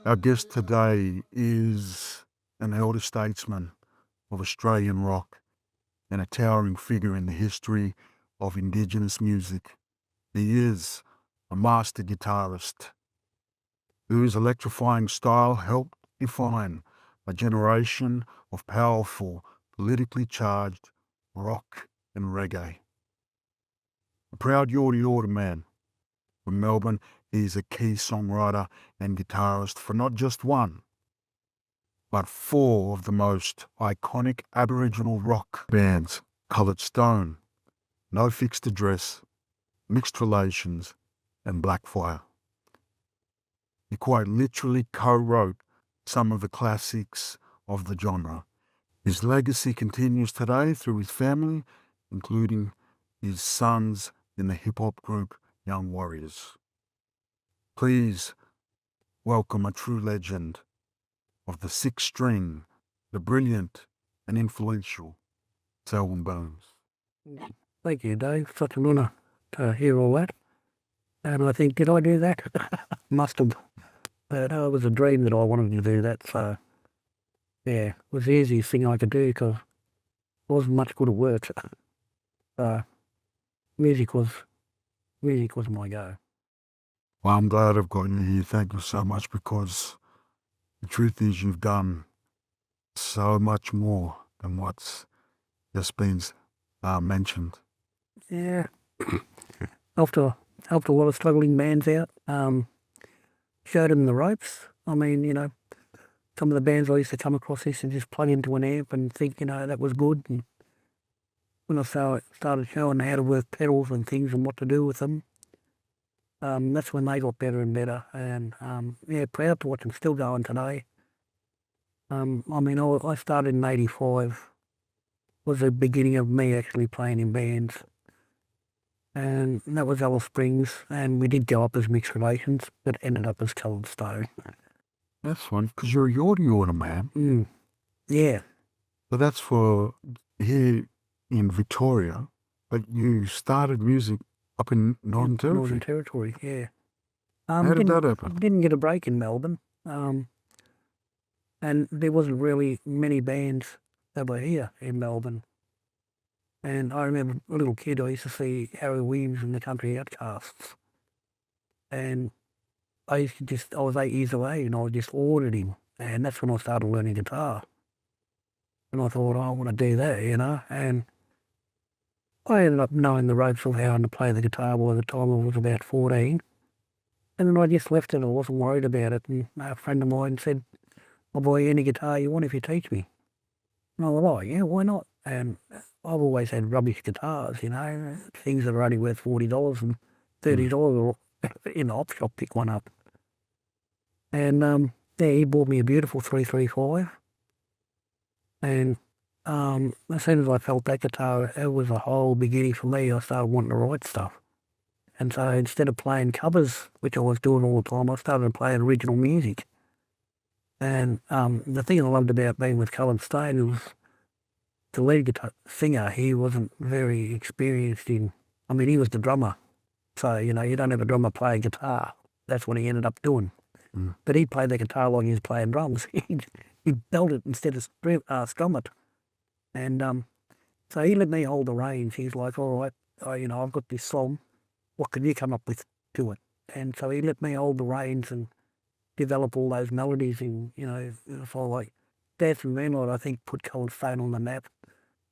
Our guest today is an elder statesman of Australian rock and a towering figure in the history of Indigenous music. He is a master guitarist whose electrifying style helped define a generation of powerful, politically charged rock and reggae. A proud Yorta Yorta man. From Melbourne, he is a key songwriter and guitarist for not just one, but four of the most iconic Aboriginal rock bands: Coloured Stone, No Fixed Address, Mixed Relations, and Blackfire. He quite literally co-wrote some of the classics of the genre. His legacy continues today through his family, including his sons in the hip-hop group Young Warriors. Please welcome a true legend of the six string, the brilliant and influential Selwyn Burns. Thank you, Dave. Such an honour to hear all that. And I think, did I do that? Must have. But it was a dream that I wanted to do that. So, yeah, it was the easiest thing I could do because I wasn't much good at work. Music was my go. Well, I'm glad I've got you here. Thank you so much, because the truth is you've done so much more than what's just been mentioned. Yeah. helped a lot of struggling bands out. Showed them the ropes. I mean, some of the bands I used to come across used to just plug into an amp and think, that was good. And when I started showing how to work pedals and things and what to do with them, that's when they got better and better. And, proud to watch them still going today. I started in 85. Was the beginning of me actually playing in bands. And that was Alice Springs, and we did go up as Mixed Relations, but ended up as Coloured Stone. That's fun, because you're a Yorta Yorta man. Yeah. So that's for here in Victoria, but you started music up in Northern Territory. Northern Territory, yeah. How did that happen? Didn't get a break in Melbourne, and there wasn't really many bands that were here in Melbourne. And I remember a little kid, I used to see Harry Williams and the Country Outcasts. And I was 8 years away and I just ordered him. And that's when I started learning guitar. And I thought, I want to do that, And I ended up knowing the ropes of how to play the guitar by the time I was about 14. And then I just left it. I wasn't worried about it. And a friend of mine said, "Oh boy, any guitar you want if you teach me." And I was like, yeah, why not? And I've always had rubbish guitars, things that are only worth $40 and $30 or in the op shop, pick one up. And he bought me a beautiful 335. And as soon as I felt that guitar, it was a whole beginning for me. I started wanting to write stuff. And so instead of playing covers, which I was doing all the time, I started playing original music. And the thing I loved about being with Coloured Stone was the lead guitar singer. He wasn't very experienced he was the drummer. So, you don't have a drummer play guitar. That's what he ended up doing. But he played the guitar like he was playing drums. He belt it instead of strum it. And so he let me hold the reins. He's like, all right, I've got this song. What can you come up with to it? And so he let me hold the reins and develop all those melodies in, for like Dance and Moonlight, I think, put Coloured Stone on the map.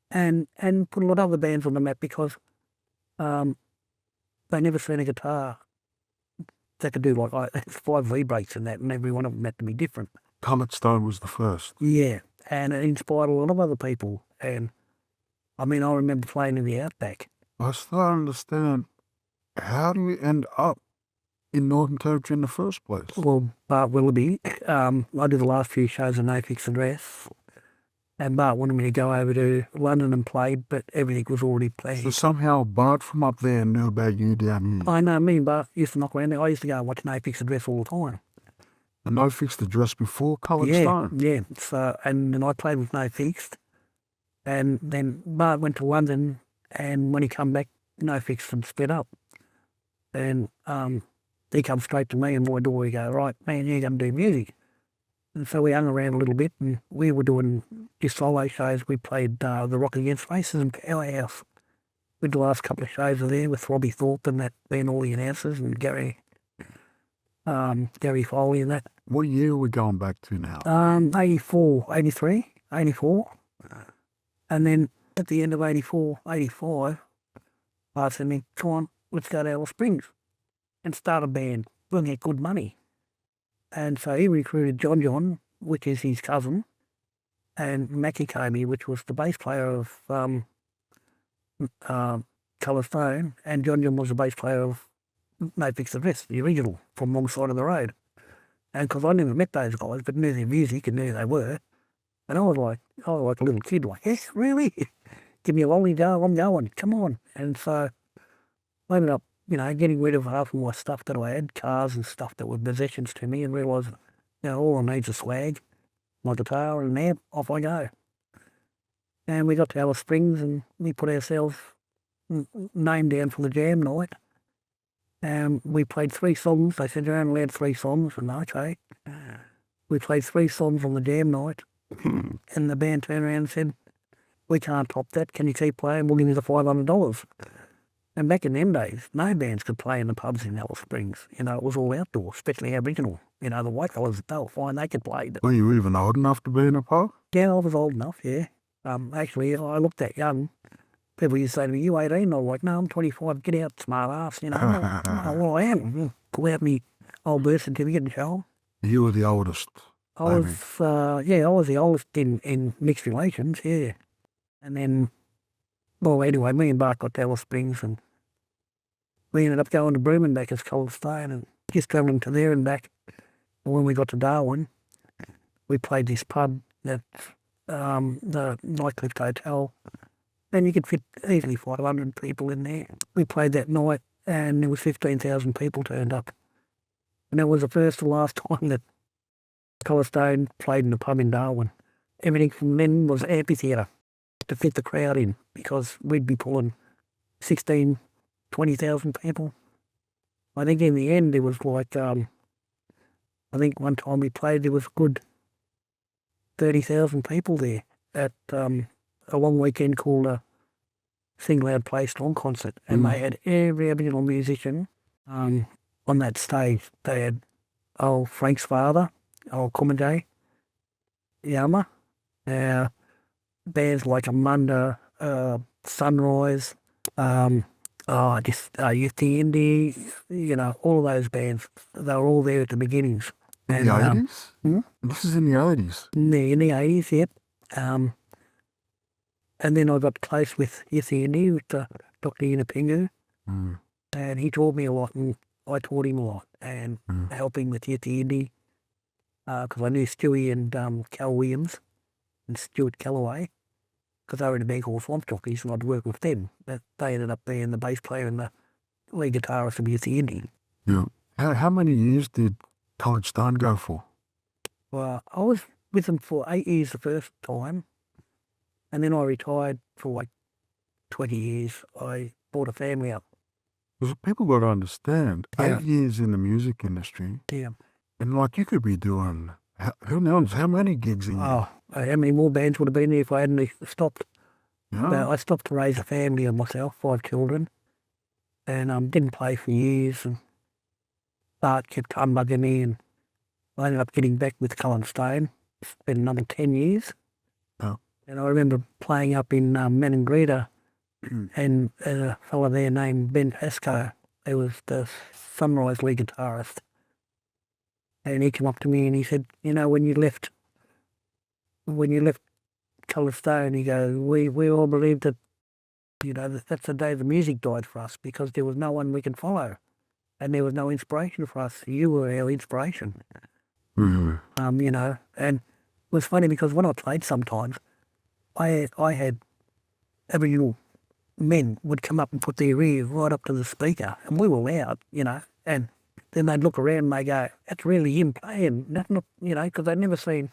And put a lot of other bands on the map because they never seen a guitar that could do like 5 V-breaks and that, and every one of them had to be different. Coloured Stone was the first. Yeah, and it inspired a lot of other people. And I remember playing in the Outback. I still don't understand, how do we end up in Northern Territory in the first place? Well, Bart Willoughby, I did the last few shows in No Fixed Address, and Bart wanted me to go over to London and play, but everything was already planned. So somehow Bart from up there knew about you down here. I know, me and Bart used to knock around there. I used to go and watch No Fixed Address all the time. And No Fixed Address before Coloured Stone? Yeah. So, and then I played with No Fixed, and then Bart went to London, and when he come back, No Fixed and split up. And he come straight to me and my door. He go, right, man, you're going to do music. And so we hung around a little bit, and we were doing just solo shows. We played the Rock Against Racism Powerhouse. We did the last couple of shows there with Robbie Thorpe and that being all the announcers, and Gary Foley and that. What year are we going back to now? 84, 83, 84. And then at the end of 84, 85, I said to me, come on, let's go to Alice Springs and start a band. We'll get good money. And so he recruited John, which is his cousin, and Mackie Comey, which was the bass player of Colour Stone, and John was the bass player of No Fixed Address, the original, from Wrong Side of the Road. And because I never met those guys, but knew their music and knew who they were, and I was like a little kid, like, yes, really? Give me a lolly, Joe, I'm going, come on. And so I ended up, getting rid of half of my stuff that I had, cars and stuff that were possessions to me, and realised, all I need is a swag, my guitar and an amp, off I go. And we got to Alice Springs and we put ourselves name down for the jam night. And we played 3 songs. They said, you're only allowed 3 songs. And okay. We played 3 songs on the jam night. And the band turned around and said, we can't top that. Can you keep playing? We'll give you the $500. And back in them days, no bands could play in the pubs in Alice Springs. It was all outdoor, especially Aboriginal. The white fellas, they were fine, they could play. Were you even old enough to be in a pub? Yeah, I was old enough, yeah. Actually, I looked that young. People used to say to me, you 18? I was like, no, I'm 25, get out, smart ass, Well, I am. Pull out my old birth certificate and show 'em. You were the oldest. I was the oldest in mixed relations, yeah. And then, well, anyway, me and Bart got to Alice Springs and we ended up going to Broome back as Cold Stone and just travelling to there and back. And when we got to Darwin, we played this pub at the Nightcliff Hotel, and you could fit easily 500 people in there. We played that night and there was 15,000 people turned up. And that was the first and last time that Colour Stone played in a pub in Darwin. Everything from then was amphitheatre to fit the crowd in, because we'd be pulling 16, 20,000 people. I think in the end there was like, I think one time we played there was a good 30,000 people there at a long weekend called a Sing Loud Play Strong concert, and they had every Aboriginal musician on that stage. They had old Frank's father, old Kumajay, Yama, bands like Amunda, Sunrise, Yuthi Indie, all of those bands. They were all there at the beginnings. In the 80s? This is in the 80s? In the 80s, yep. And then I got close with Yuthi Indie, with Dr. Yinapingu, and he taught me a lot, and I taught him a lot, and helping with Yuthi Indie, because I knew Stewie and Cal Williams and Stuart Callaway, because they were in a band called Swamp Jockeys, and I'd work with them. They ended up being the bass player and the lead guitarist of Yuthi Indie. Yeah. How many years did College Stone go for? Well, I was with them for 8 years the first time, and then I retired for like 20 years. I brought a family up. Because people got to understand, Yeah. 8 years in the music industry, Yeah. and like you could be doing, who knows how many gigs a year? Oh, how many more bands would have been there if I hadn't stopped? Yeah. But I stopped to raise a family of myself, 5 children, and didn't play for years, and Bart kept humbugging me, and I ended up getting back with Cullen Stone. It's been another 10 years. Oh. And I remember playing up in Maningrida, and a fella there named Ben Pascoe, he was the Sunrise lead guitarist, and he came up to me and he said, when you left Colour Stone, he goes, we all believed that, that's the day the music died for us, because there was no one we could follow, and there was no inspiration for us. You were our inspiration. And it was funny because when I played sometimes, I had Aboriginal men would come up and put their ear right up to the speaker, and we were loud, and then they'd look around and they go, that's really him playing. That's not, because they'd never seen,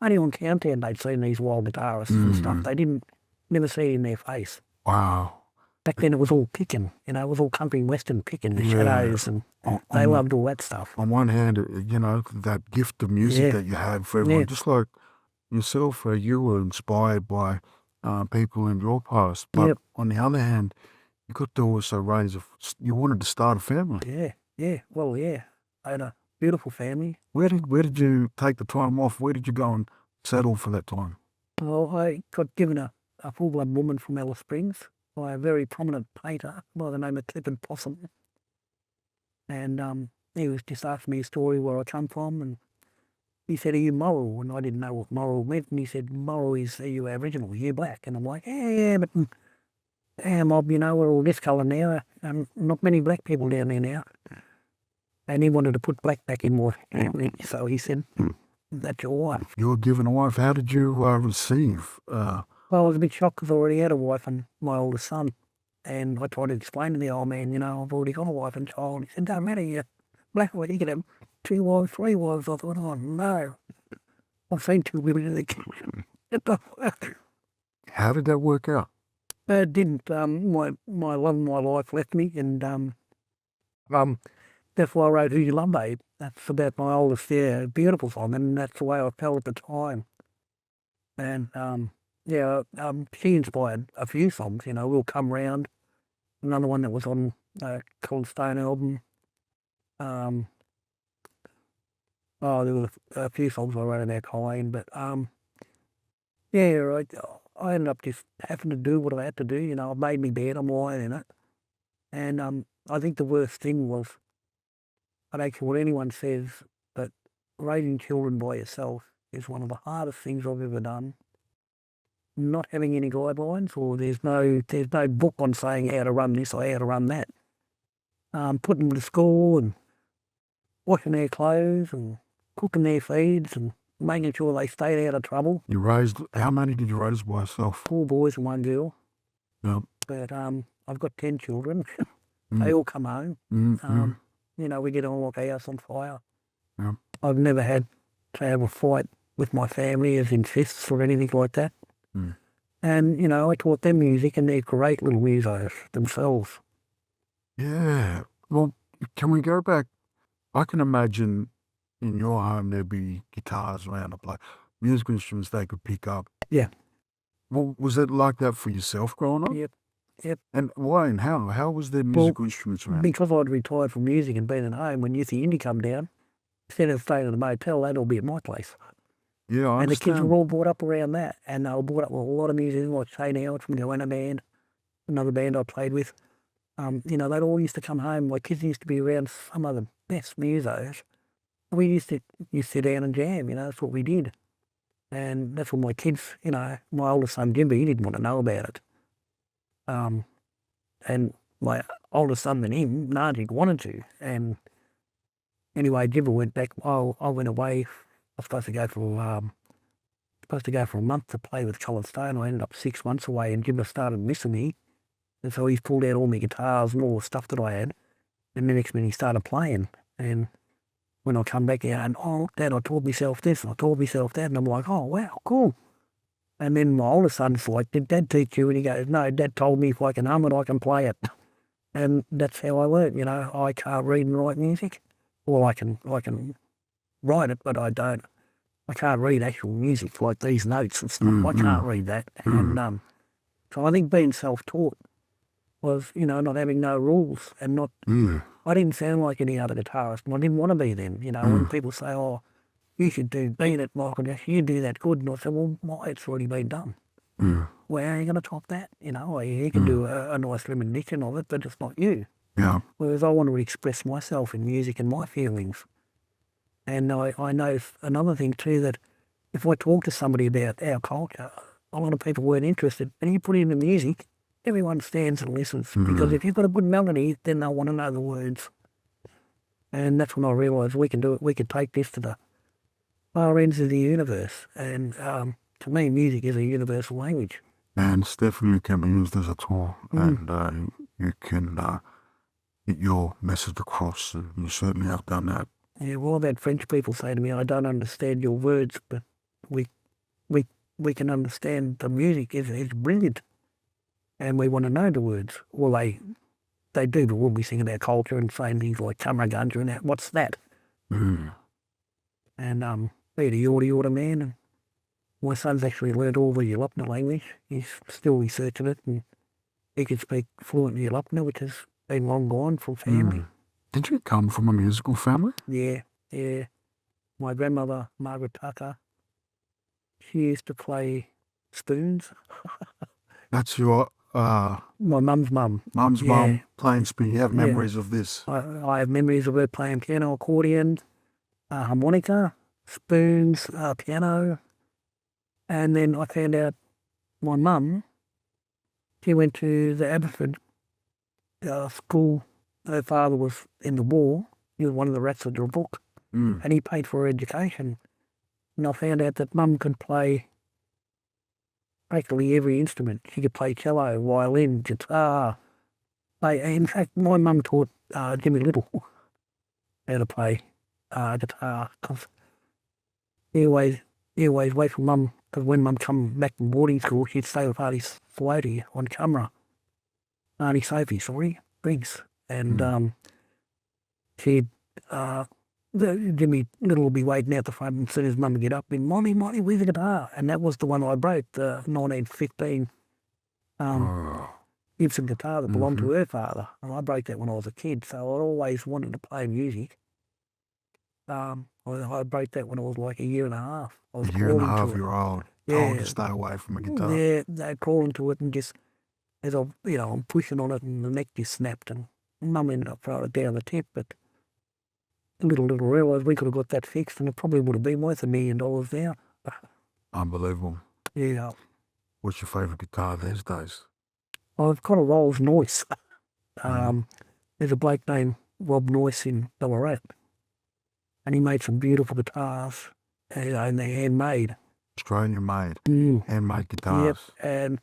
only on Countdown they'd seen these wild guitarists and stuff. They never see it in their face. Wow. Back then it was all picking, it was all country and western picking, the shadows, and they loved all that stuff. On one hand, that gift of music that you had for everyone, just like yourself, you were inspired by people in your past. But on the other hand, you got to also you wanted to start a family. Well, I had a beautiful family. Where did you take the time off? Where did you go and settle for that time? Well, I got given a full-blood woman from Alice Springs by a very prominent painter by the name of Clifford Possum. And he was just asking me a story where I come from, and he said, "Are you Moral?" And I didn't know what Moral meant, and he said, "Moral is, are you Aboriginal? Are you black?" And I'm like, yeah, but mob, we're all this colour now. Not many black people down there now. And he wanted to put black back in more. So he said, "That's your wife." You were given a wife. How did you receive? Well, I was a bit shocked because I already had a wife and my oldest son. And I tried to explain to the old man, I've already got a wife and child. He said, "Don't matter, you're black or white, you can have 2 wives, 3 wives." I thought, oh no, I've seen 2 women in the kitchen. It don't work. How did that work out? It didn't. My love of my life left me, and that's why I wrote "Who You Love, Babe." That's about my oldest, beautiful song, and that's the way I felt at the time. And she inspired a few songs. "We'll Come Round," another one that was on Cold Stone album. There were a few songs I wrote about Colleen, but I ended up just having to do what I had to do. I made me bed, I'm lying in it. And I think the worst thing was, I don't care what anyone says, but raising children by yourself is one of the hardest things I've ever done. Not having any guidelines, or there's no book on saying how to run this or how to run that. Putting them to school and washing their clothes and cooking their feeds and making sure they stayed out of trouble. How many did you raise by yourself? 4 boys and 1 girl. Yep. But I've got 10 children. They all come home. We get on like a house on fire. Yep. I've never had to have a fight with my family as in fists or anything like that. And, I taught them music, and they're great little musos themselves. Yeah. Well, can we go back? I can imagine in your home there'd be guitars around the place, musical instruments they could pick up. Yeah. Well, was it like that for yourself growing up? Yep. And why and how? How was there musical instruments around? Because I'd retired from music and been at home, when Youth Indie come down, instead of staying at the motel, they'd all be at my place. Yeah, I understand. And the kids were all brought up around that. And they were brought up with a lot of musicians, like Shane Howard from Goanna Band, another band I played with. They'd all used to come home. My kids used to be around some of the best musos. We used to sit down and jam, that's what we did. And that's what my kids, my oldest son, Jimbo, he didn't want to know about it. And my oldest son than him, Najik, wanted to. And anyway, Jimbo went back. I went away. I was supposed to go for a month to play with Cold Stone. I ended up 6 months away, and Jimbo started missing me. And so he's pulled out all my guitars and all the stuff that I had. And the next minute he started playing. And when I come back out, and, "Oh, Dad, I taught myself this, and I taught myself that." And I'm like, "Oh, wow, cool." And then my older son's like, "Did Dad teach you?" And he goes, "No, Dad told me if I can hum it, I can play it." And that's how I learned. I can't read and write music. Well, I can write it, but I don't. I can't read actual music like these notes and stuff. I can't read that. And so I think being self-taught was, not having no rules and not. I didn't sound like any other guitarist, and I didn't want to be them. When people say, "Oh, you should be that Michael Jackson, you do that good," and I said, "Well, it's already been done." Well, how are you going to top that? You can do a nice rendition of it, but it's not you. Yeah. Whereas I want to express myself in music and my feelings. And I know another thing too, that if I talk to somebody about our culture, a lot of people weren't interested. And you put it in the music, everyone stands and listens. Because if you've got a good melody, then they'll want to know the words. And that's when I realised we can do it. We can take this to the far ends of the universe. And to me, music is a universal language. And it's definitely can be used as a tool. And you can get your message across. And you certainly have done that. Yeah, well, I've had French people say to me, "I don't understand your words, but we can understand the music. It's brilliant." and we want to know the words. Well, they do, but we'll be singing our culture and saying things like Kamaragunja and that. What's that? Mm. And be the Yorta man. And my son's actually learned all the Yalupna language. He's still researching it, and he can speak fluent Yalupna, which has been long gone from family. Did you come from a musical family? Yeah. My grandmother, Margaret Tucker, she used to play spoons. That's your My mum's mum. mum's mum playing spoon. You have memories of this? I have memories of her playing piano, accordion, harmonica, spoons, piano. And then I found out my mum, she went to the Abbotsford school. Her father was in the war. He was one of the rats of the book. And he paid for her education. And I found out that mum could play practically every instrument. She could play cello, violin, guitar. In fact, my mum taught Jimmy Little how to play guitar. Cause he always wait for mum, because when mum come back from boarding school, she'd stay with Auntie Floaty on camera. Auntie Sophie, sorry, Briggs. And she'd... Jimmy Little would be waiting out the front, and as soon as mum would get up, and Mommy, where's the guitar? And that was the one I broke, the 1915 Gibson guitar that belonged to her father. And I broke that when I was a kid, so I always wanted to play music. I broke that when I was like a year and a half. I was a year and a half, you're old. Told to stay away from a guitar. Yeah, they'd crawl into it, and just, as I'm pushing on it, and the neck just snapped, and mum ended up throwing it down the tip, but little realised we could have got that fixed, and it probably would have been worth $1 million now. Unbelievable. Yeah. What's your favourite guitar these days? I've got a Rolls Noyce. There's a bloke named Rob Noyce in Ballarat, and he made some beautiful guitars, and they're handmade. Australian made, handmade guitars. Yep, and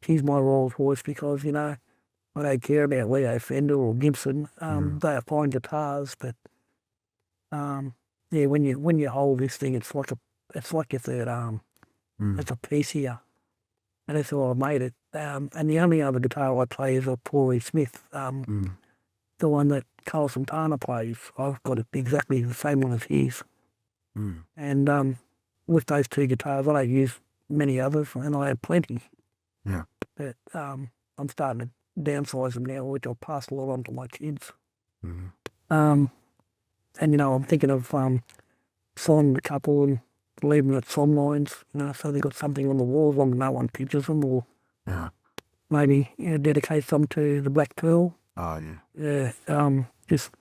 he's my Rolls Royce because, I don't care about Leo Fender or Gibson. They are fine guitars, but when you hold this thing, it's like your third arm. It's a piece here, and that's how I made it. And the only other guitar I play is a Paul E. Smith, the one that Carl Santana plays. I've got it exactly the same one as his. And with those two guitars, I don't use many others, and I have plenty. Yeah. But I'm starting to downsize them now, which I'll pass a lot on to my kids. And I'm thinking of signing a couple and leaving them at song lines, so they've got something on the wall as long as no one pictures them, or maybe dedicate some to the Black Pearl. Oh, yeah. Yeah, just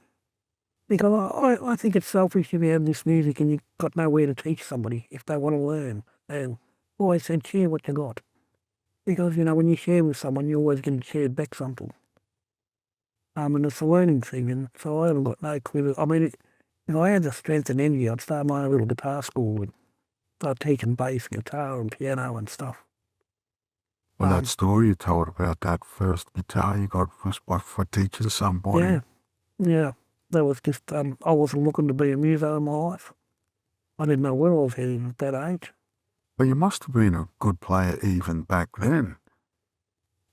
because I think it's selfish if you have this music and you've got nowhere to teach somebody if they want to learn. And always said, share what you got. Because, when you share with someone, you're always going to share back something. And it's a learning thing, and so I haven't got no clue. I mean, if I had the strength and energy, I'd start my own little guitar school and start teaching bass, guitar and piano and stuff. Well, that story you told about that first guitar you got for teaching somebody. Yeah. That was just, I wasn't looking to be a muso in my life. I didn't know where I was heading at that age. But you must have been a good player even back then.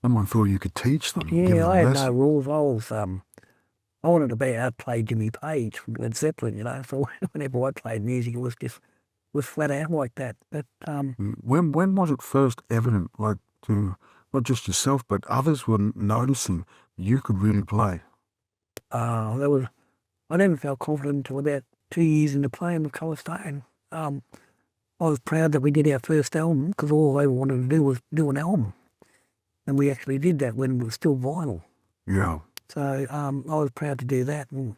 Someone thought you could teach them. Yeah, I had no rules. I wanted to be able to play Jimmy Page from Led Zeppelin, so whenever I played music, it was flat out like that. But when was it first evident, like to not just yourself, but others were noticing you could really play? I never felt confident until about 2 years into playing with Colour Stone. I was proud that we did our first album because all I wanted to do was do an album. And we actually did that when it was still vinyl. Yeah. So I was proud to do that. And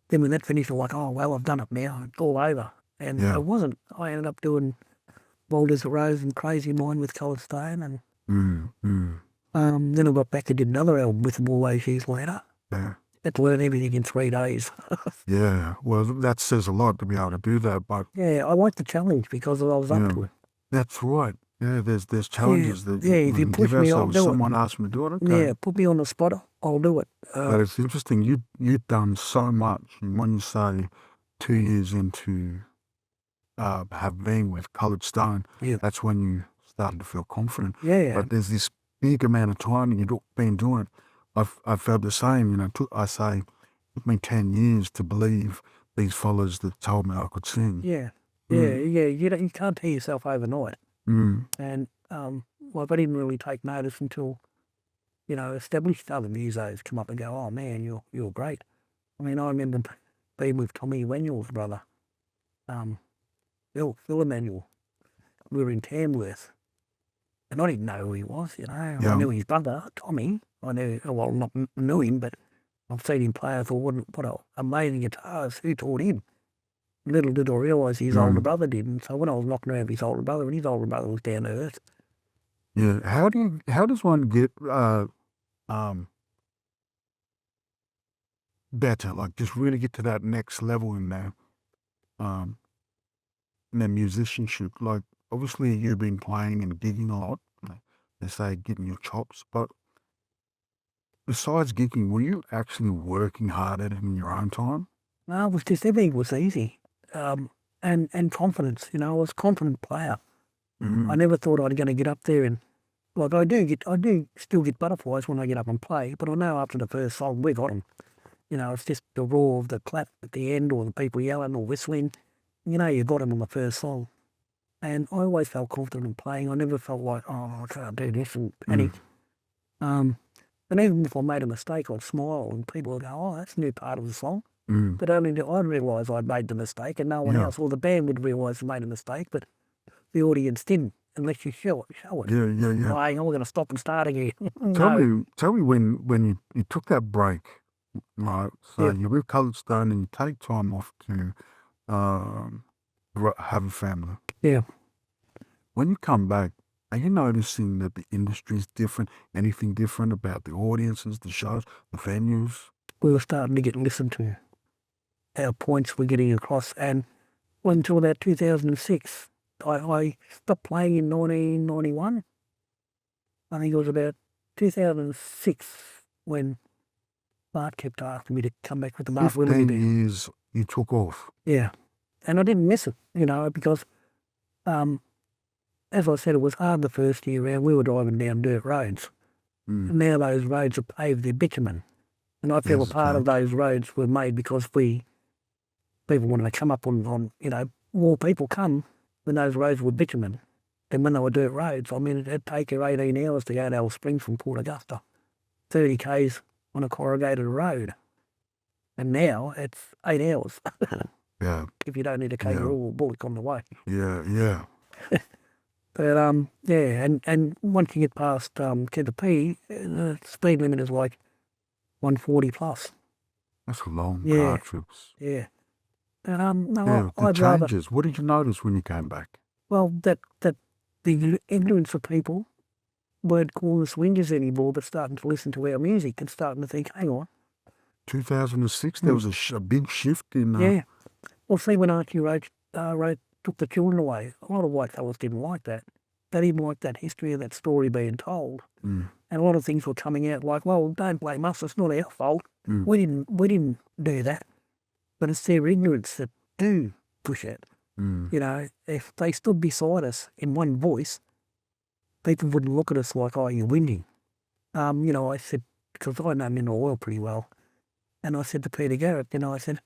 then when that finished, I was like, oh, well, I've done it now. It's all over. And it wasn't. I ended up doing Bold as a Rose and Crazy Mind with Colour Stone. And then I got back and did another album with them all those years later. Yeah. Had to learn everything in 3 days. Yeah, well, that says a lot to be able to do that. But yeah, I like the challenge because I was up to it. That's right. Yeah, there's challenges that if you push me, I'll do someone asks me to do it. Okay. Yeah, put me on the spot, I'll do it. But it's interesting. You've done so much. And when you say 2 years into have been with Coloured Stone, that's when you started to feel confident. Yeah. But there's this big amount of time and you've been doing it, I've felt the same. You know, it took me 10 years to believe these fellas that told me I could sing. Yeah. You can't hear yourself overnight. And I didn't really take notice until, established other musos come up and go, oh man, you're great. I mean, I remember being with Tommy Emanuel's brother, Phil Emanuel. We were in Tamworth, and I didn't know who he was. I knew his brother, Tommy. I not knew him, but I've seen him play. I thought, what an amazing guitarist. Who taught him? Little did I realise his older brother didn't. So when I was knocking around his older brother, and his older brother was down to earth. Yeah. How does one get better? Like just really get to that next level in their musicianship? Like obviously you've been playing and gigging a lot. They say getting your chops, but besides gigging, were you actually working hard at it in your own time? No, it was just everything was easy. And confidence, I was a confident player. I never thought I'd going to get up there and, like I do still get butterflies when I get up and play, but I know after the first song we got them. It's just the roar of the clap at the end or the people yelling or whistling. You got them on the first song. And I always felt confident in playing. I never felt like, oh, I can't do this and panic. And even if I made a mistake, I'd smile and people would go, oh, that's a new part of the song. But only I'd realise I'd made the mistake and no one else, or the band would realise they made a mistake, but the audience didn't unless you show it. Yeah. Like, we're going to stop and start again. Tell me when you took that break, right? So you're with Coloured Stone and you take time off to have a family. Yeah. When you come back, are you noticing that the industry's different? Anything different about the audiences, the shows, the venues? We were starting to get listened to. Our points were getting across, and until about 2006, I stopped playing in 1991. I think it was about 2006 when Bart kept asking me to come back with the Mark Willoughby 15 years you took off. Yeah, and I didn't miss it, because as I said, it was hard the first year around. We were driving down dirt roads. And now those roads are paved, they're bitumen. And I feel a part of those roads were made because people wanted to come up on more people come when those roads were bitumen than when they were dirt roads. I mean, it'd take you 18 hours to go to Alice Springs from Port Augusta, 30 k's on a corrugated road. And now it's 8 hours. Yeah. If you don't need a kangaroo or bullock on the way. Yeah. But, and once you get past Ketepi, the speed limit is like 140 plus. That's a long car trips. Yeah. The changes. What did you notice when you came back? Well, that the ignorance of people weren't calling us whingers anymore, but starting to listen to our music and starting to think, hang on. 2006, there was a big shift in... Yeah. Well, see, when Archie Roach took the children away, a lot of white fellas didn't like that. They didn't like that history of that story being told. And a lot of things were coming out like, well, don't blame us, it's not our fault. We didn't do that. But it's their ignorance that do push it. If they stood beside us in one voice, people wouldn't look at us like, oh, you're whinging. I said, because I know mineral oil pretty well, and I said to Peter Garrett, I said,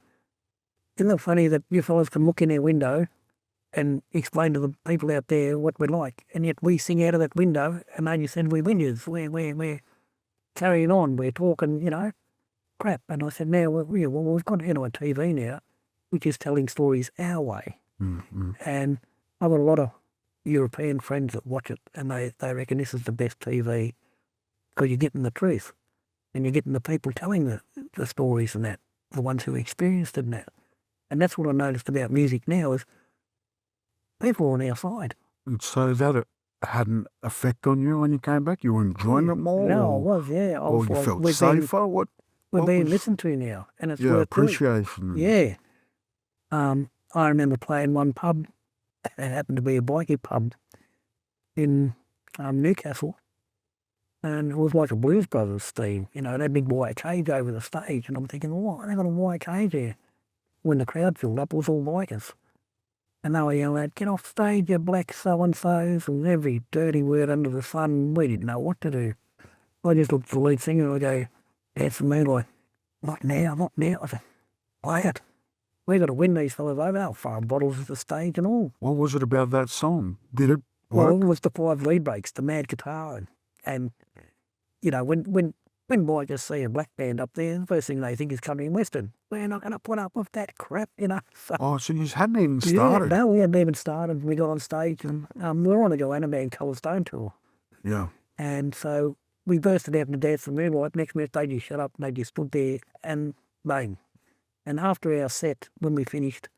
isn't it funny that you fellas can look in our window and explain to the people out there what we're like, and yet we sing out of that window and they just said we're whingers, we're carrying on, we're talking, crap. And I said, now, we've got on TV now, which is telling stories our way. And I've got a lot of European friends that watch it, and they reckon this is the best TV because you're getting the truth, and you're getting the people telling the stories and that, the ones who experienced it and that. And that's what I noticed about music now is people are on our side. So that had an effect on you when you came back? You were enjoying it more? No, I was, yeah. Or you felt safer? We're being listened to now, and it's worth appreciation. Doing. Yeah. I remember playing one pub. It happened to be a bikie pub in Newcastle, and it was like a Blues Brothers theme. That big white cage over the stage, and I'm thinking, what? They got a white cage here. When the crowd filled up, it was all bikers. And they were yelling out, "Get off stage, you black so-and-sos," and every dirty word under the sun. We didn't know what to do. I just looked at the lead singer and I go, "That's me, like, not now, not now." I said, "Play it. We got to win these fellas over. They'll throw bottles at the stage and all." What was it about that song? Did it Well, work? it was the 5 lead breaks, the mad guitar. And you know, when bikers see a black band up there, the first thing they think is country and western. We're not going to put up with that crap, you know. So, Oh, so you hadn't even started. Yeah, no, we hadn't even started. We got on stage and we were on the Gamilaraay Colour Stone tour. Yeah. And so we bursted out into Dance of the Moonlight. Next minute they just shut up and they just stood there and bang. And after our set, when we finished,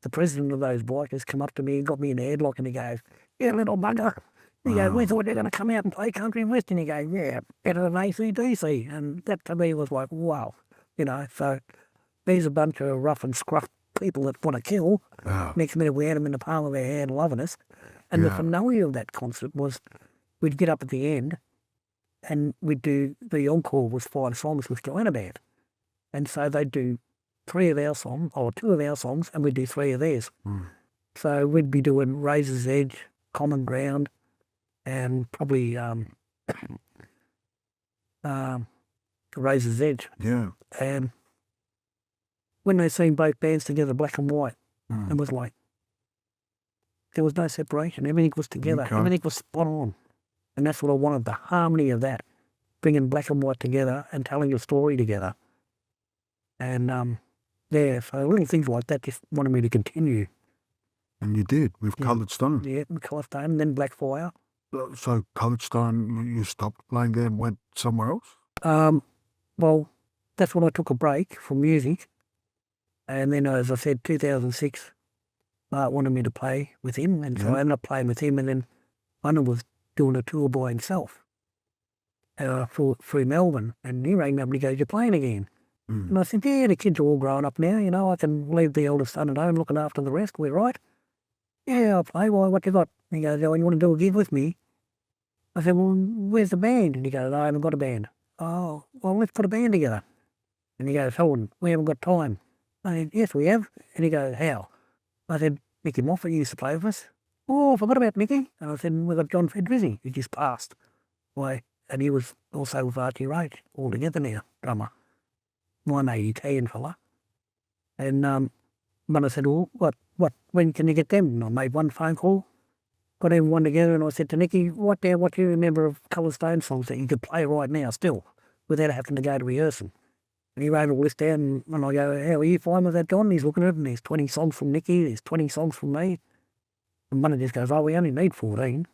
the president of those bikers come up to me and got me in a headlock and he goes, "You little bugger." He goes, "We thought they were going to come out and play country and western." He goes, "Yeah, better than AC/DC." And that to me was like, wow. You know, so there's a bunch of rough and scruff people that want to kill. Yeah. Next minute we had them in the palm of our hand loving us. And the finale of that concert was we'd get up at the end and we'd do, the encore was 5 songs with Joanna Band. And so they'd do 3 of our songs, or 2 of our songs, and we'd do 3 of theirs. So we'd be doing Razor's Edge, Common Ground, and probably Razor's Edge. Yeah. And when they seen both bands together, black and white, it was like, there was no separation. Everything was together. Okay. Everything was spot on. And that's what I wanted, the harmony of that, bringing black and white together and telling a story together. And yeah, so little things like that just wanted me to continue. And you did with Coloured Stone. Yeah, Colour Stone, and then Blackfire. So Coloured Stone, you stopped playing there and went somewhere else? Well, that's when I took a break from music. And then, as I said, 2006, Mark wanted me to play with him. And so I ended up playing with him. And then Hunter was doing a tour by himself through Melbourne. And he rang me up and he goes, "You're playing again?" And I said, "Yeah, the kids are all grown up now. You know, I can leave the eldest son at home looking after the rest. We're right." "Yeah, I'll play. Why, what you got?" And he goes, "Oh, you want to do a gig with me?" I said, "Well, where's the band?" And he goes, "I haven't got a band." "Oh, well, let's put a band together." And he goes, "Selwyn, we haven't got time." I said, "Yes, we have." And he goes, "How?" I said, "Mickey Moffat used to play with us." "Oh, I forgot about Mickey." And I said, "We've got John Fedrizzi, who just passed away." And he was also with Archie Roach altogether now, drummer. 180 Italian fella. And but I said, "Well, when can you get them?" And I made one phone call, got everyone together, and I said to Nicky, what do you remember of Colour Stone songs that you could play right now still, without having to go to rehearsing? And he wrote a list down, and I go, "How are you fine with that, John?" And he's looking at it, and there's 20 songs from Nicky, there's 20 songs from me. And one of just goes, "Oh, we only need 14.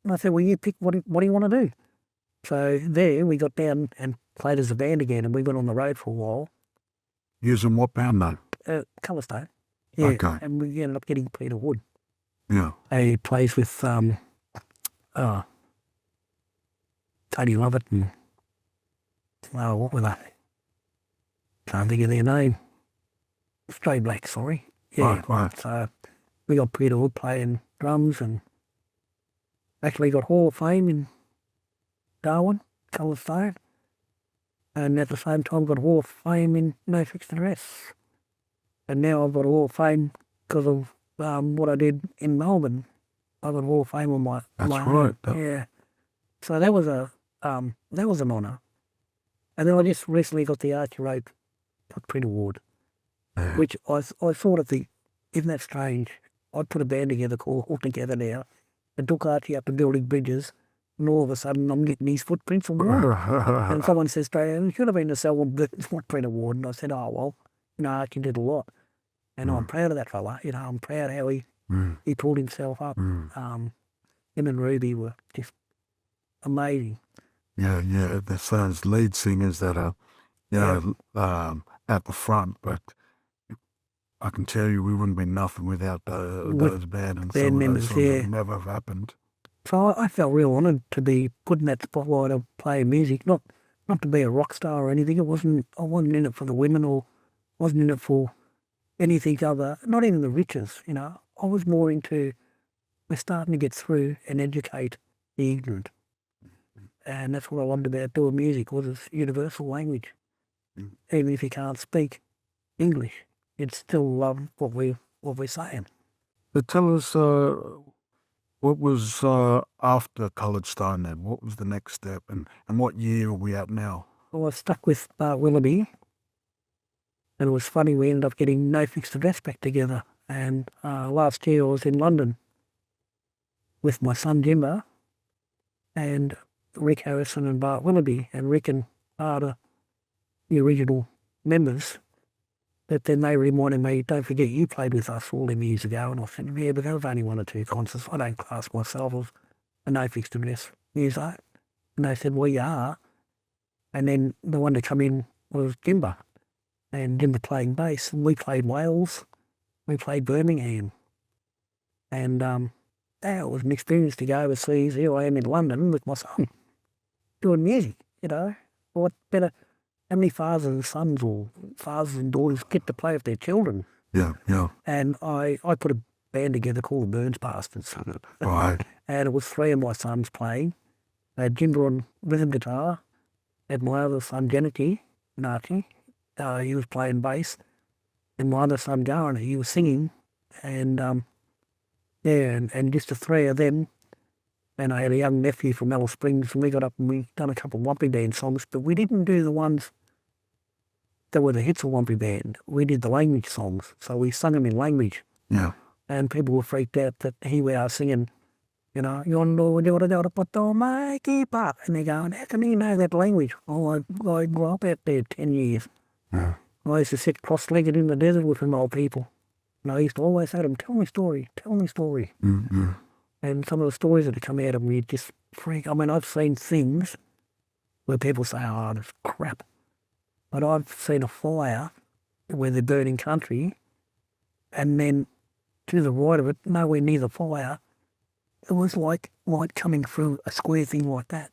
And I said, "Well, you pick what do you want to do?" So there we got down and played as a band again, and we went on the road for a while. Using what band though? Colour Stone. Yeah, Okay. and we ended up getting Peter Wood. Yeah. He plays with Tony Lovett and what were they? Can't think of their name. Stray Black, sorry. Yeah. Right. So we got Peter Wood playing drums and actually got Hall of Fame in Darwin, Colour Stone. And at the same time got Hall of Fame in No Fixed Address. And now I've got Hall of Fame because of what I did in Melbourne. I got Hall of Fame on my That's right. Yeah. So that was an honour. And then I just recently got the Archie Road Footprint Award, which I thought of isn't that strange? I'd put a band together called All Together now and took Archie up to building bridges, and all of a sudden I'm getting these Footprints Award. And someone says, "It should have been the Selwyn Footprint Award." And I said, "Oh, well, Archie did a lot." And I'm proud of that fella. I'm proud how he pulled himself up. Him and Ruby were just amazing. Yeah. There's those lead singers that are, at the front, but I can tell you we wouldn't be nothing without those band and some members, of those songs that never have happened. So I felt real honoured to be put in that spotlight of playing music, not to be a rock star or anything. I wasn't in it for the women or wasn't in it for anything other, not even the riches, I was more into, we're starting to get through and educate the ignorant. And that's what I loved about doing music, was it's universal language. Even if you can't speak English, you'd still love what we're saying. But tell us, what was after college time then? What was the next step, and what year are we at now? Well, I was stuck with Willoughby, and it was funny, we ended up getting No Fixed Address back together. And last year I was in London with my son Jimbo and Rick Harrison and Bart Willoughby, and Rick and Bart are the original members. But then they reminded me, don't forget you played with us all them years ago. And I said, yeah, but there was only one or two concerts. I don't class myself as a No Fixed Address muso. And they said, we are. And then the one to come in was Jimbo. And Jimbo playing bass. And we played Wales. We played Birmingham. And it was an experience to go overseas. Here I am in London with my son doing music, you know. What better? How many fathers and sons or fathers and daughters get to play with their children? Yeah, yeah. And I put a band together called the Burns Bastards. Right. And it was three of my sons playing. I had Jimbo on rhythm guitar. And my other son, Nachi, he was playing bass. And my other son, Darren, he was singing. And, and just the three of them. And I had a young nephew from Alice Springs, and we got up and we done a couple of Wumpy Band songs, but we didn't do the ones that were the hits of Wumpy Band. We did the language songs, so we sung them in language. Yeah. And people were freaked out that here we are singing, you know, and they're going, how can you know that language? Oh, I grew up out there 10 years. Yeah. I used to sit cross-legged in the desert with them old people. And I used to always say to them, tell me story. Mm-hmm. And some of the stories that have come out of me just freak. I mean, I've seen things where people say, oh, that's crap. But I've seen a fire where they're burning country, and then to the right of it, nowhere near the fire, it was like light coming through a square thing like that,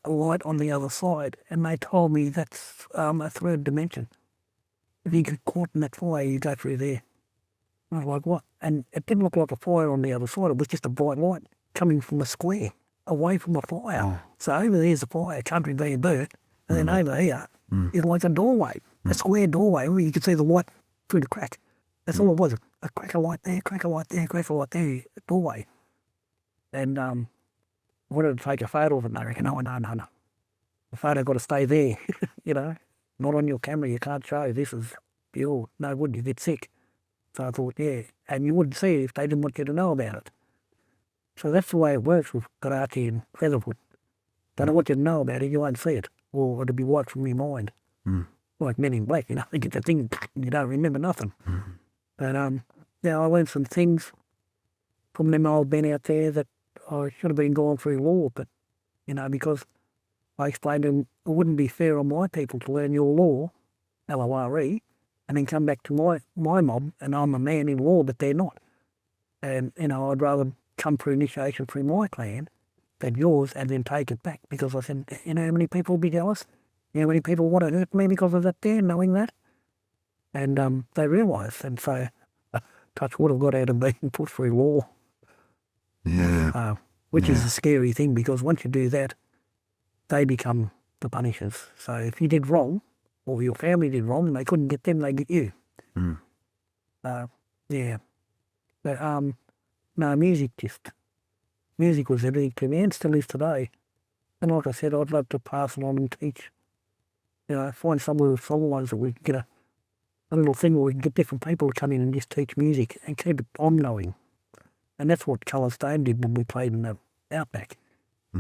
a light on the other side. And they told me that's a third dimension. If you get caught in that fire, you go through there. I was like, what? And it didn't look like a fire on the other side. It was just a bright light coming from a square, away from a fire. Oh. So over there's a fire, country being burnt. And then over here is like a doorway, a square doorway where you could see the light through the crack. That's all it was. A crack of light there, crack of light there, crack of light there, doorway. And I wanted to take a photo of it, and I reckon, no. The photo got to stay there, you know. Not on your camera, you can't show. This is pure. No wood, you get sick. So I thought, yeah, and you wouldn't see it if they didn't want you to know about it. So that's the way it works with Karachi and Featherwood. They don't want you to know about it, you won't see it, or it'll be wiped from your mind. Like Men in Black, you know, they get the thing, you don't remember nothing. But yeah, I learned some things from them old men out there that I should have been going through law, but, you know, because I explained to them, it wouldn't be fair on my people to learn your law, L-O-R-E, and then come back to my mob, and I'm a man in law, but they're not. And, you know, I'd rather come through initiation through my clan than yours and then take it back, because I said, you know how many people will be jealous? You know how many people want to hurt me because of that there, knowing that? And they realised, and so touch wood, I've got out of being put through law. Yeah. Which is a scary thing, because once you do that, they become the punishers. So if you did wrong, or your family did wrong, and they couldn't get them, they get you. Yeah. But no, music was everything to me, and still is today. And like I said, I'd love to pass it on and teach. You know, find some of the songwriters that we can get a little thing where we can get different people to come in and just teach music and keep it ongoing. And that's what Colour Stone did when we played in the Outback.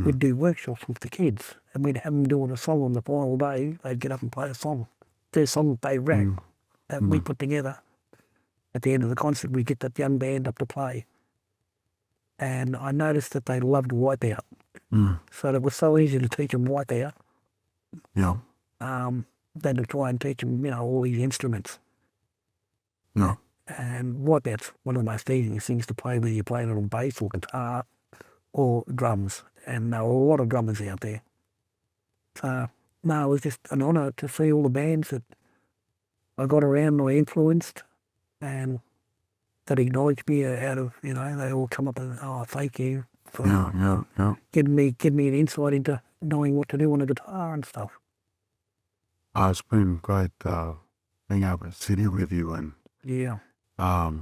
We'd do workshops with the kids, and we'd have them doing a song on the final day. They'd get up and play a song. Their song that they wrote, that we put together. At the end of the concert, we get that young band up to play. And I noticed that they loved Wipeout. So it was so easy to teach them Wipeout. Yeah. Than to try and teach them, you know, all these instruments. Yeah. And Wipeout's one of the most easiest things to play, whether you're playing it on bass or guitar or drums. And there are a lot of drummers out there. So, no, it was just an honour to see all the bands that I got around and I influenced, and that acknowledged me out of, you know, they all come up and, oh, thank you for giving me an insight into knowing what to do on a guitar and stuff. It's been great being able to sit here with you, and Yeah. I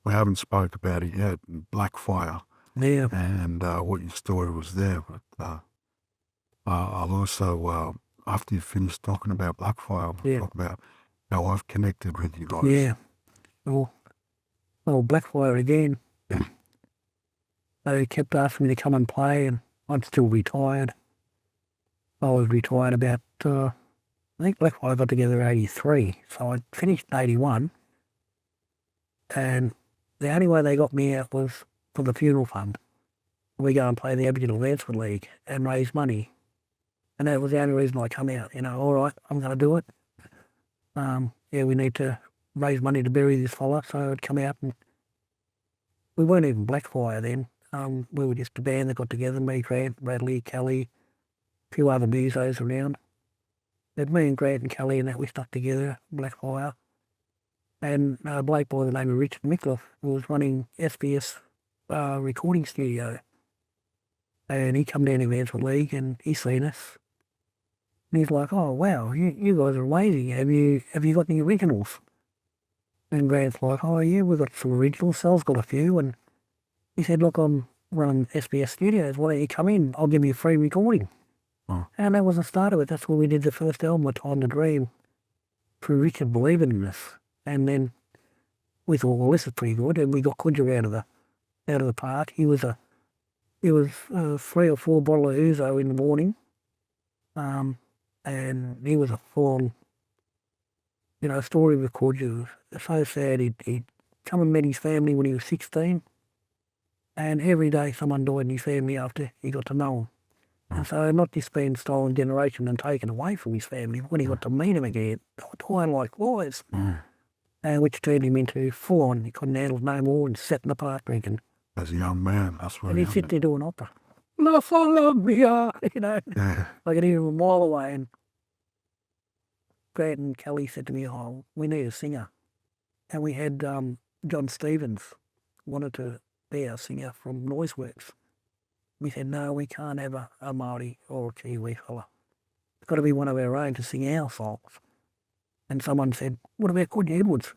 we haven't spoke about it yet, Blackfire, Yeah. and what your story was there. But I'll also, after you finish talking about Blackfire, we'll talk about how I've connected with you guys. Yeah. Well, Blackfire again. They kept asking me to come and play, and I'm still retired. I was retired about, I think Blackfire got together in 83, so I finished in 81, and the only way they got me out was for the funeral fund. We go and play the Aboriginal League and raise money. And that was the only reason I come out, all right, I'm going to do it. We need to raise money to bury this fella, so I'd come out, and we weren't even Blackfire then. We were just a band that got together, me, Grant, Bradley, Kelly, a few other musos around. But me and Grant and Kelly and that, we stuck together, Blackfire. And a bloke by the name of Richard Mickloff, who was running SBS recording studio. And he come down to the Answer League and he seen us. And he's like, oh, wow, you guys are amazing. Have you got any originals? And Grant's like, oh, yeah, we've got some originals. Sel's got a few. And he said, look, I'm running SBS Studios. Why don't you come in? I'll give you a free recording. Oh. And that was the start of it. That's where we did the first album, A Time to Dream, through Richard believing in us. And then we thought, well, this is pretty good. And we got Kudja out of the park. He was 3 or 4 bottle of ouzo in the morning. And he was a full, story with Kudja. It's so sad. He'd come and met his family when he was 16. And every day someone died in his family after he got to know him. And so not just being stolen generation and taken away from his family, when he got to meet him again, they were dying like boys. Which turned him into full-on. He couldn't handle no more and sat in the park drinking. As a young man, that's what. And he'd sit there doing opera. La Colombia, Yeah. I could hear him a mile away. And Grant and Kelly said to me, oh, we need a singer. And we had John Stevens wanted to be our singer from Noiseworks. We said, no, we can't have a Māori or a Kiwi fella. It's got to be one of our own to sing our songs. And someone said, what about Kudja Edwards?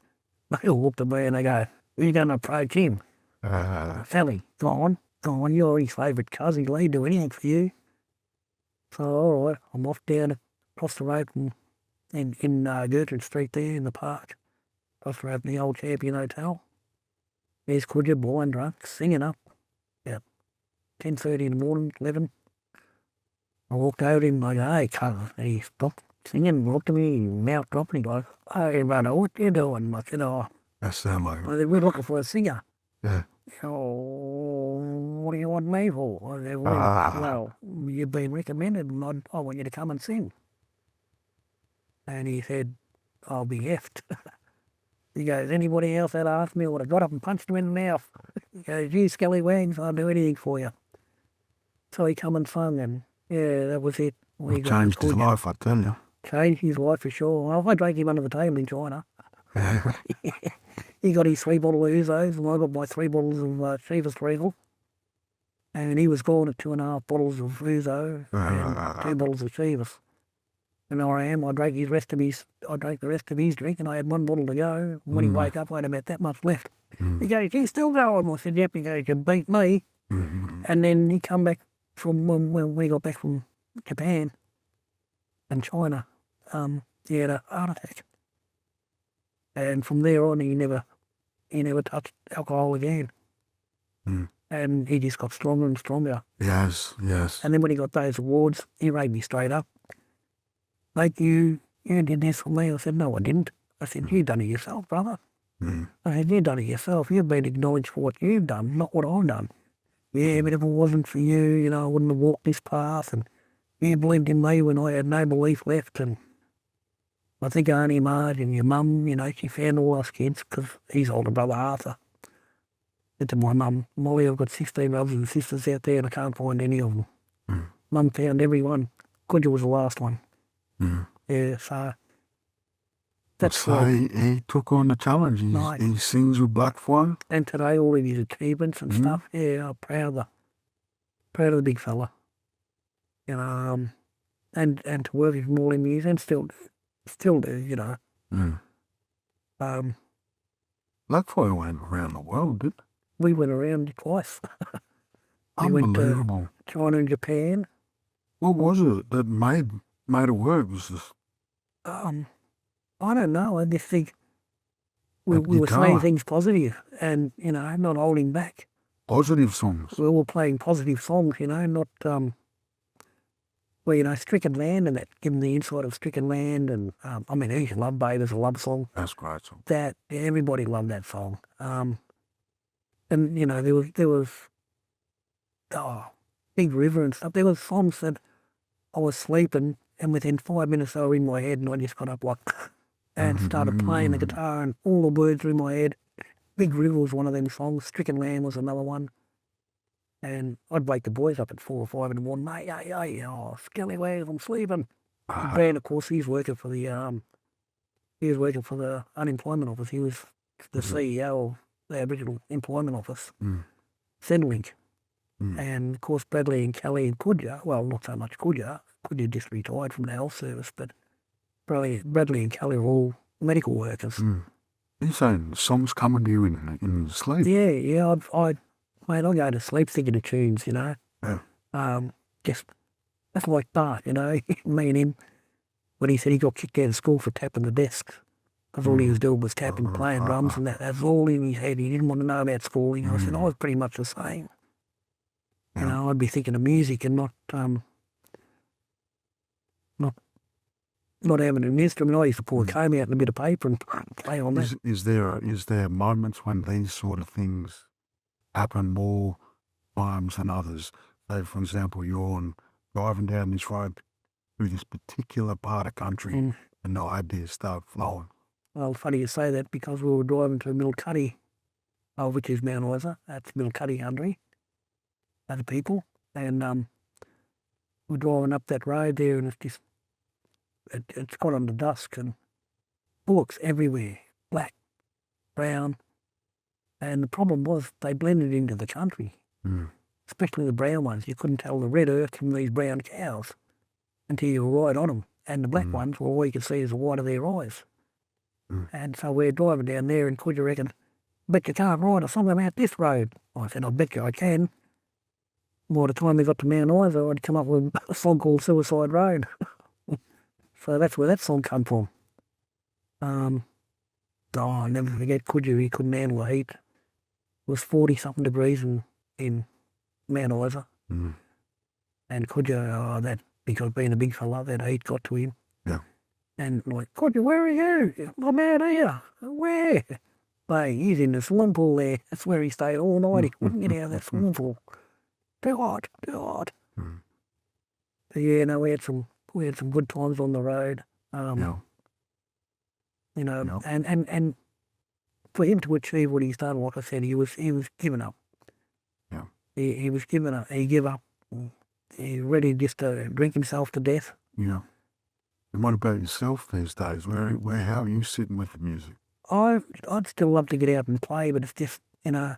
They all looked at me and they go, who's going to approach him? Sally, go on, you're his favourite cousin, he'll do anything for you. So, all right, I'm off down across the road in Gertrude Street there in the park, across the road from the old Champion Hotel. There's Kudja, blind drunk, singing up about 10:30 in the morning, 11. I walked over to him, I go, hey, cousin, and he stopped singing, looked at me, mouth dropping, he goes, hey, brother, what you doing? I said, oh. That's them, like. I said, we're looking for a singer. Yeah. Oh, what do you want me for? I said, well, you've been recommended and I want you to come and sing. And he said, I'll be effed. He goes, anybody else that asked me, I would have got up and punched him in the mouth. He goes, you scallywags, I'll do anything for you. So he come and sung and yeah, that was it. It changed his life, I tell you. Changed his life for sure. Well, I drank him under the table in China. He got his 3 bottles of ouzos and I got my 3 bottles of Chivas Regal. And he was gone at 2.5 bottles of ouzo and 2 bottles of Chivas. And there I am, I drank the rest of his drink and I had 1 bottle to go. When he woke up, I had about that much left. He goes, you still going? I said, yep. He goes, you beat me. And then he come back from when we got back from Japan and China. He had a heart attack. And from there on, he never touched alcohol again. And he just got stronger and stronger. Yes. And then when he got those awards, he rang me straight up. Like, you did this for me. I said, no, I didn't. I said, you done it yourself, brother. I said, you done it yourself. You've been acknowledged for what you've done, not what I've done. Yeah, but if it wasn't for you, I wouldn't have walked this path. And you believed in me when I had no belief left. And I think Auntie Marge and your mum, she found all us kids because his older brother Arthur said to my mum, Molly, I've got 16 brothers and sisters out there and I can't find any of them. Mum found everyone. Kudja was the last one. Yeah, so that's so he took on the challenge. He sings with Blackfire. And today all of his achievements and stuff, yeah, I'm proud of the big fella. And to work with him all in years and still do, Blackfire went around the world, did it? We went around twice. We went to Unbelievable. China and Japan. What was it that made it work? Was this I don't know. I just think we that were saying guitar? things positive and, you know, not holding back. Positive songs. We were playing positive songs, you know, not, well, you know, Stricken Land and that, giving the insight of Stricken Land. And, I mean, Each Love Babe is a love song. That's a great song. That, everybody loved that song. And, you know, there was Big River and stuff. There was songs that I was sleeping and within 5 minutes they were in my head and I just got up like and started playing the guitar and all the words were in my head. Big River was one of them songs. Stricken Land was another one. And I'd wake the boys up at 4 or 5 in the morning. Mate, hey, oh, scallywags, I'm sleeping. Brand, of course, he's working for the unemployment office. He was the CEO of the Aboriginal Employment Office, Centrelink. And, of course, Bradley and Kelly and Kudja, well, not so much Kudja just retired from the health service, but Bradley and Kelly are all medical workers. You're saying songs coming to you in sleep? Yeah, I go to sleep thinking of tunes, you know. Yeah. Just, that's like that, you know. Me and him, when he said he got kicked out of school for tapping the desks, because all he was doing was tapping, playing drums, and that's all in his head. He didn't want to know about schooling. I said, I was pretty much the same. You know, I'd be thinking of music and not having an instrument. I used to pull a comb out and a bit of paper and play on that. Is there moments when these sort of things happen more times than others? Say, for example, you're driving down this road through this particular part of country and the ideas start flowing. Well, funny you say that because we were driving to Milcuddy, which is Mount Isa. That's Milcuddy country. Other people, and we're driving up that road there, and it's got on the dusk, and bullocks everywhere, black, brown, and the problem was they blended into the country, especially the brown ones. You couldn't tell the red earth from these brown cows until you were right on them, and the black ones, well, all you could see is the white of their eyes. And so we're driving down there, and could you reckon, bet you can't ride a song about this road? I said, I bet you I can. By the time we got to Mount Isa, I'd come up with a song called Suicide Road. So that's where that song come from. I'll never forget, he couldn't handle the heat. It was 40-something degrees in Mount Isa. And that, because being a big fella, that heat got to him. Yeah. And like, where are you? I'm out here. Where? Hey, he's in the swimming pool there. That's where he stayed all night. He couldn't get out of that swimming pool. Too hot. But yeah, no, we had some good times on the road. You know, and for him to achieve what he's done, like I said, he was giving up. Yeah. He was giving up. He gave up. He ready just to drink himself to death. Yeah. And what about yourself these days? How are you sitting with the music? I'd still love to get out and play, but it's just, you know,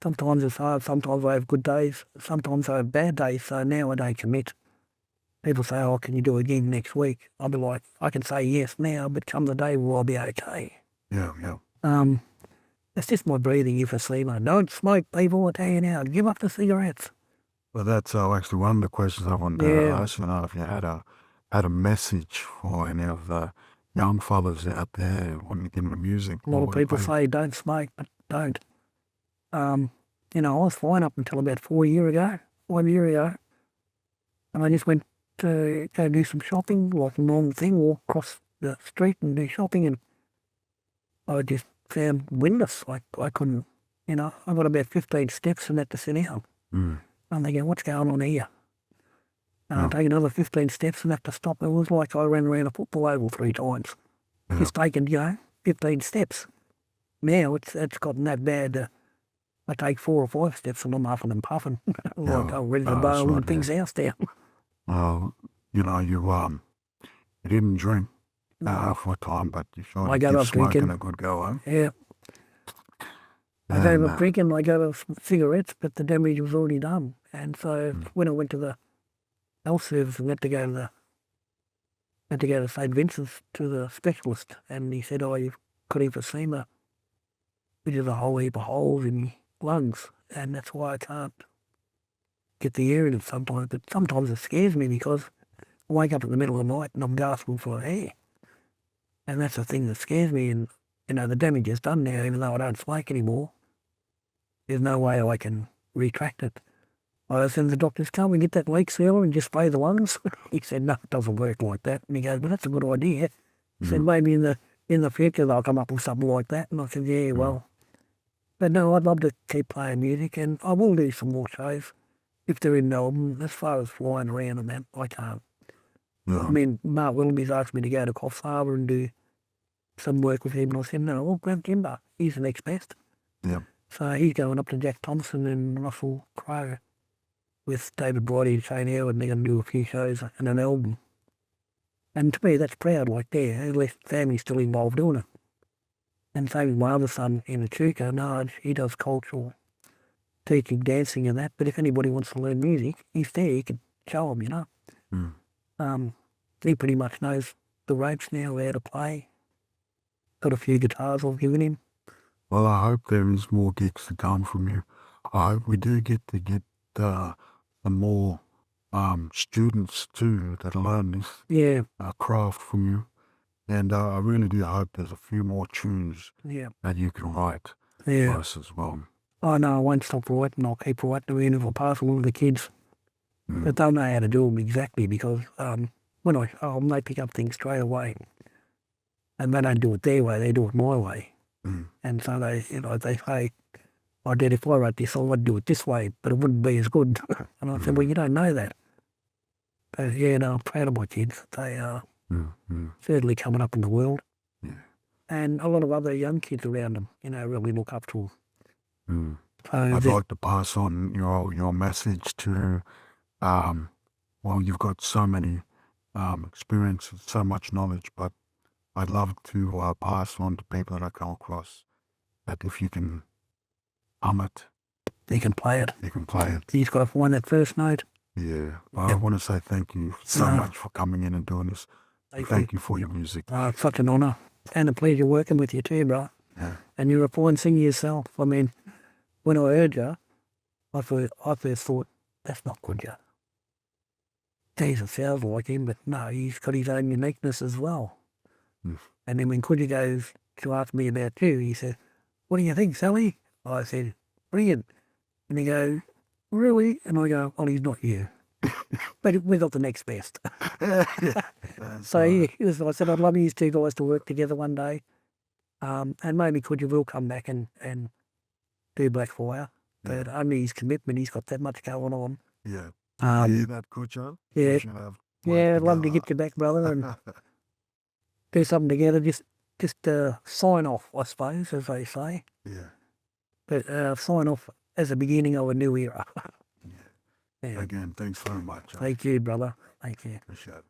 sometimes it's hard, sometimes I have good days, sometimes I have bad days, so now I don't commit. People say, oh, can you do a gig next week? I'll be like, I can say yes now, but come the day will I be okay? Yeah. It's just my breathing emphysema. Don't smoke, people, I tell you now. Give up the cigarettes. Well, that's actually one of the questions I wanted to ask you. If you had a message for any of the young fellas out there wanting to get into music. A lot of people say don't smoke, but don't. You know, I was fine up until about 1 year ago, and I just went to go do some shopping, like a normal thing, walk across the street and do shopping, and I just found windless. I couldn't, you know, I got about 15 steps and had to sit down. I'm thinking, what's going on here? And I take another 15 steps and have to stop. It was like I ran around a football oval 3 times. Just taking, 15 steps. Now it's gotten that bad. I take 4 or 5 steps and I'm huffing and puffing. Like I'm ready to bail the thing's house down. Well, you didn't drink for a time, but you sure I gave up smoking drinking. a good go, huh? Yeah. I gave up drinking, I gave up cigarettes, but the damage was already done. And so when I went to the health service and had to go to St. Vincent's to the specialist, and he said, oh, you've got emphysema. which is a whole heap of holes in my lungs, and that's why I can't get the air in it sometimes. But sometimes it scares me because I wake up in the middle of the night and I'm gasping for air. And that's the thing that scares me. And, the damage is done now, even though I don't smoke anymore. There's no way I can retract it. I said to the doctors, can't we get that leak sealer and just spray the lungs? He said, no, it doesn't work like that. And he goes, but that's a good idea. He said, maybe in the future they'll come up with something like that. And I said, yeah, well. But no, I'd love to keep playing music, and I will do some more shows if they're in Melbourne. As far as flying around and that, I can't. Yeah. I mean, Mark Willoughby's asked me to go to Coffs Harbour and do some work with him, and I said, no, I'll grab Jimbo. He's the next best. Yeah. So he's going up to Jack Thompson and Russell Crowe with David Brody and Shane Howard, and they're going to do a few shows and an album. And to me, that's proud right there. At least family's still involved doing it. And same with my other son in Echuca, Nudge, he does cultural teaching, dancing and that. But if anybody wants to learn music, he's there, he can show them, He pretty much knows the ropes now, how to play. Got a few guitars I've given him. Well, I hope there is more gigs to come from you. I hope we do get the more students too that learn this craft from you. And I really do hope there's a few more tunes that you can write for us as well. Oh, no, I won't stop writing. I'll keep writing even if I pass along to the kids. But they'll know how to do them exactly because when they pick up things straight away. And they don't do it their way, they do it my way. And so they say, oh, Dad, if I wrote this, I'd do it this way, but it wouldn't be as good. And I said, well, you don't know that. But I'm proud of my kids. They are certainly coming up in the world. Yeah. And a lot of other young kids around them, really look up to them. So I'd like to pass on your message to, you've got so many experiences, so much knowledge, but I'd love to pass on to people that I come across that if you can hum it. They can play it. You can play it. He's got to find that first note. Yeah. I want to say thank you so much for coming in and doing this. Thank you for your music. It's such an honour and a pleasure working with you too, bro. Yeah. And you're a fine singer yourself. I mean, when I heard you, I first thought, that's not good, yeah. Jesus sounds like him, but no, he's got his own uniqueness as well. And then when Kudja goes to ask me about you, he said, what do you think, Sally? I said, brilliant. And he goes, really? And I go, well, he's not you. But we're not the next best. So I said, I'd love you two guys to work together one day. And maybe Kudja will come back and do Blackfire. But only his commitment, he's got that much going on. Yeah. That Kudja? Yeah. I'd love to get you back, brother, and do something together. Just sign off, I suppose, as they say. Yeah. But sign off as the beginning of a new era. Again, thanks very much. Thank you, brother. Thank you. Appreciate it.